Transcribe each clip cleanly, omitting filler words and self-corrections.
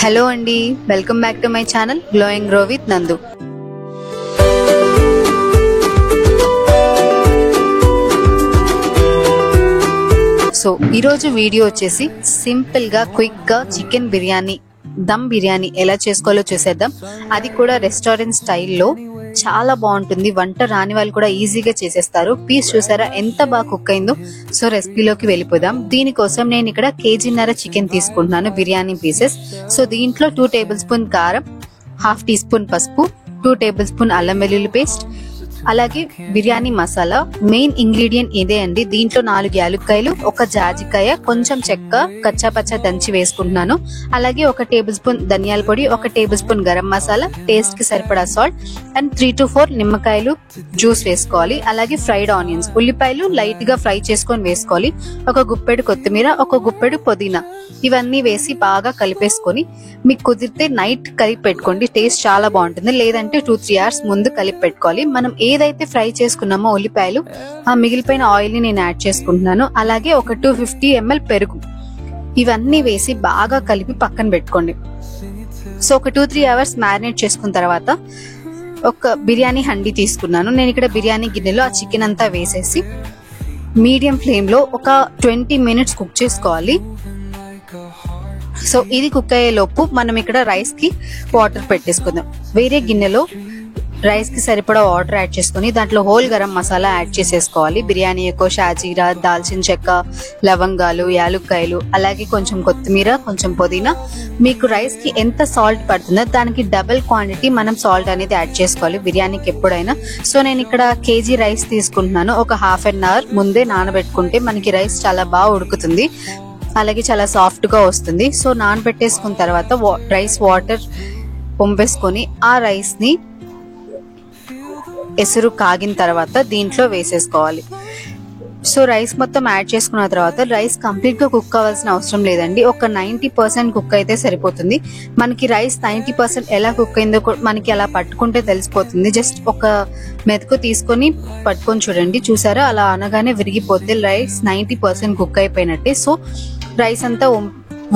Hello అండి, welcome back to my channel glowing grow with నందు. So ఈరోజు video వచ్చేసి సింపుల్ గా క్విక్ గా చికెన్ బిర్యానీ, దమ్ బిర్యానీ ఎలా చేసుకోవాలో చూసేద్దాం. అది కూడా రెస్టారెంట్ స్టైల్లో చాలా బాగుంటుంది. వంట రాని వాళ్ళు కూడా ఈజీగా చేసేస్తారు. పీస్ చూసారా ఎంత బాగా కుక్ అయిందో. సో రెసిపీలోకి వెళ్ళిపోదాం. దీనికోసం నేను ఇక్కడ కేజీన్నర చికెన్ తీసుకుంటున్నాను, బిర్యానీ పీసెస్. సో దీంట్లో 2 టేబుల్ స్పూన్ కారం, 1/2 టీ స్పూన్ పసుపు, 2 టేబుల్ స్పూన్ అల్లం వెల్లుల్లి పేస్ట్, అలాగే బిర్యానీ మసాలా. మెయిన్ ఇంగ్రీడియంట్ ఇదే అండి. దీంట్లో 4 యాలక్కాయలు, 1 జాజికాయ, కొంచెం చెక్క కచ్చాపచ్చా దంచి వేసుకుంటున్నాను. అలాగే 1 టేబుల్ స్పూన్ ధనియాల పొడి, 1 table spoon garam masala, taste కి సరిపడా సాల్ట్ అండ్ 3 to 4 నిమ్మకాయలు జ్యూస్ వేసుకోవాలి. అలాగే ఫ్రైడ్ ఆనియన్స్, ఉల్లిపాయలు లైట్ గా ఫ్రై చేసుకొని వేసుకోవాలి. 1 గుప్పెడు కొత్తిమీర, 1 గుప్పెడు పుదీనా, ఇవన్నీ వేసి బాగా కలిపేసుకొని మీకు కుదిరితే నైట్ కలిపి పెట్టుకోండి. టేస్ట్ చాలా బాగుంటుంది. లేదంటే 2-3 hours ముందు కలిపి పెట్టుకోవాలి. మనం ఏదైతే ఫ్రై చేసుకున్నామో ఉల్లిపాయలు, ఆ మిగిలిపోయిన ఆయిల్ ని నేను యాడ్ చేసుకుంటున్నాను. అలాగే 250 ml పెరుగు, ఇవన్నీ వేసి బాగా కలిపి పక్కన పెట్టుకోండి. సో 2-3 hours మ్యారినేట్ చేసుకున్న తర్వాత ఒక బిర్యానీ హండీ తీసుకున్నాను. నేను ఇక్కడ బిర్యానీ గిన్నెలో ఆ చికెన్ అంతా వేసేసి మీడియం ఫ్లేమ్ లో ఒక 20 minutes కుక్ చేసుకోవాలి. సో ఇది కుక్ అయ్యే లోపు మనం ఇక్కడ రైస్ కి వాటర్ పెట్టేసుకుందాం. వేరే గిన్నెలో రైస్ కి సరిపడా వాటర్ యాడ్ చేసుకుని దాంట్లో హోల్ గరం మసాలా యాడ్ చేసేసుకోవాలి. బిర్యానీ ఎక్కువ షాజీరా, దాల్చిన చెక్క, లవంగాలు, యాలుక్కాయలు, అలాగే కొంచెం కొత్తిమీర, కొంచెం పుదీనా. మీకు రైస్ కి ఎంత సాల్ట్ పడుతుందో దానికి డబుల్ క్వాంటిటీ మనం సాల్ట్ అనేది యాడ్ చేసుకోవాలి బిర్యానీకి ఎప్పుడైనా. సో నేను ఇక్కడ కేజీ రైస్ తీసుకుంటున్నాను. ఒక 1/2 hour ముందే నానబెట్టుకుంటే మనకి రైస్ చాలా బాగా ఉడుకుతుంది, అలాగే చాలా సాఫ్ట్ గా వస్తుంది. సో నానబెట్టేసుకున్న తర్వాత రైస్ వాటర్ పంపేసుకొని ఆ రైస్ ని ఎసురు కాగిన తర్వాత దీంట్లో వేసేసుకోవాలి. సో రైస్ మొత్తం యాడ్ చేసుకున్న తర్వాత రైస్ కంప్లీట్ గా కుక్ అవ్వాల్సిన అవసరం లేదండి. ఒక 90% కుక్ అయితే సరిపోతుంది. మనకి రైస్ 90% ఎలా కుక్ అయిందో మనకి అలా పట్టుకుంటే తెలిసిపోతుంది. జస్ట్ ఒక మెతుకు తీసుకొని పట్టుకొని చూడండి. చూసారా, అలా అనగానే విరిగిపోతే రైస్ 90% కుక్ అయిపోయినట్టే. సో రైస్ అంతా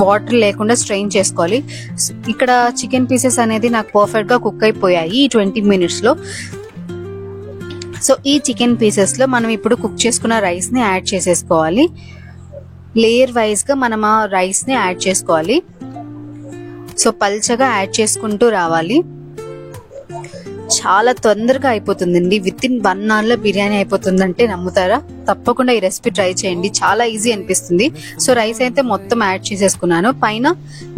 వాటర్ లేకుండా స్ట్రెయిన్ చేసుకోవాలి. ఇక్కడ చికెన్ పీసెస్ అనేది నాకు పర్ఫెక్ట్ గా కుక్ అయిపోయాయి ఈ 20 minutes లో. సో ఈ చికెన్ పీసెస్ లో మనం ఇప్పుడు కుక్ చేసుకున్న రైస్ ని యాడ్ చేసేసుకోవాలి. లేయర్ వైజ్ గా మనం ఆ రైస్ ని యాడ్ చేసుకోవాలి. సో పల్చగా యాడ్ చేసుకుంటూ రావాలి. చాలా తొందరగా అయిపోతుందండి. విత్ ఇన్ 1 hour లో బిర్యానీ అయిపోతుందంటే నమ్ముతారా? తప్పకుండా ఈ రెసిపీ ట్రై చేయండి, చాలా ఈజీ అనిపిస్తుంది. సో రైస్ అయితే మొత్తం యాడ్ చేసేసుకున్నాను. పైన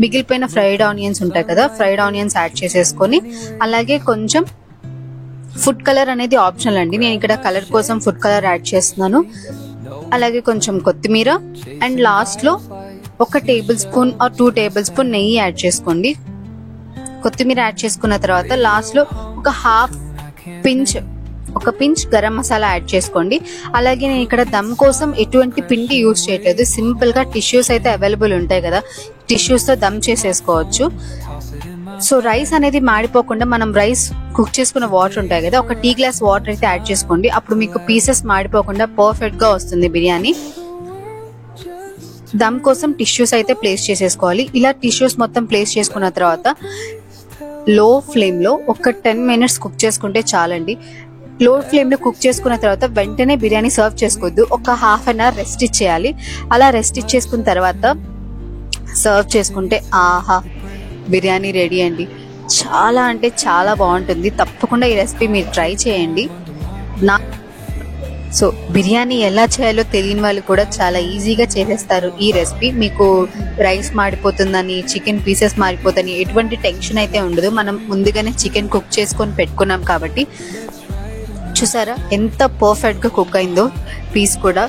మిగిలిపోయిన ఫ్రైడ్ ఆనియన్స్ ఉంటాయి కదా, ఫ్రైడ్ ఆనియన్స్ యాడ్ చేసేసుకొని అలాగే కొంచెం ఫుడ్ కలర్ అనేది ఆప్షనల్ అండి. నేను ఇక్కడ కలర్ కోసం ఫుడ్ కలర్ యాడ్ చేస్తున్నాను. అలాగే కొంచెం కొత్తిమీర అండ్ లాస్ట్ లో 1 table spoon or 2 table spoon నెయ్యి యాడ్ చేసుకోండి. కొత్తిమీర యాడ్ చేసుకున్న తర్వాత లాస్ట్ లో ఒక పించ్ గరం మసాలా యాడ్ చేసుకోండి. అలాగే నేను ఇక్కడ దమ్ కోసం ఎటువంటి పిండి యూజ్ చేయట్లేదు. సింపుల్ గా టిష్యూస్ అయితే అవైలబుల్ ఉంటాయి కదా, టిష్యూస్ తో దమ్ చేసేసుకోవచ్చు. సో రైస్ అనేది మాడిపోకుండా మనం రైస్ కుక్ చేసుకున్న వాటర్ ఉంటాయి కదా, 1 టీ గ్లాస్ వాటర్ అయితే యాడ్ చేసుకోండి. అప్పుడు మీకు పీసెస్ మాడిపోకుండా పర్ఫెక్ట్ గా వస్తుంది బిర్యానీ. దమ్ కోసం టిష్యూస్ అయితే ప్లేస్ చేసేసుకోవాలి. ఇలా టిష్యూస్ మొత్తం ప్లేస్ చేసుకున్న తర్వాత లో ఫ్లేమ్ లో ఒక 10 minutes కుక్ చేసుకుంటే చాలండి. లో ఫ్లేమ్ లో కుక్ చేసుకున్న తర్వాత వెంటనే బిర్యానీ సర్వ్ చేసుకోవద్దు. ఒక 1/2 hour రెస్ట్ ఇచ్చేయాలి. అలా రెస్ట్ ఇచ్చేసుకున్న తర్వాత సర్వ్ చేసుకుంటే ఆహా, బిర్యానీ రెడీ అండి. చాలా అంటే చాలా బాగుంటుంది. తప్పకుండా ఈ రెసిపీ మీరు ట్రై చేయండి. సో బిర్యానీ ఎలా చేయాలో తెలియని వాళ్ళు కూడా చాలా ఈజీగా చేసేస్తారు ఈ రెసిపీ. మీకు రైస్ మాడిపోతుందని, చికెన్ పీసెస్ మాడిపోతుందని ఎటువంటి టెన్షన్ అయితే ఉండదు. మనం ముందుగానే చికెన్ కుక్ చేసుకొని పెట్టుకున్నాం కాబట్టి. చూసారా ఎంత పర్ఫెక్ట్ గా కుక్ అయిందో. పీస్ కూడా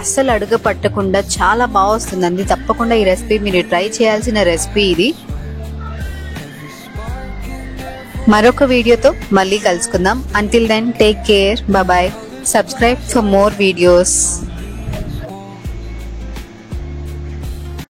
అస్సలు అడుగు పట్టకుండా చాలా బాగా వస్తుందండి. తప్పకుండా ఈ రెసిపీ మీరు ట్రై చేయాల్సిన రెసిపీ ఇది. మరొక వీడియోతో మళ్ళీ కలుసుకుందాం. Until then take care, bye. Subscribe for more videos.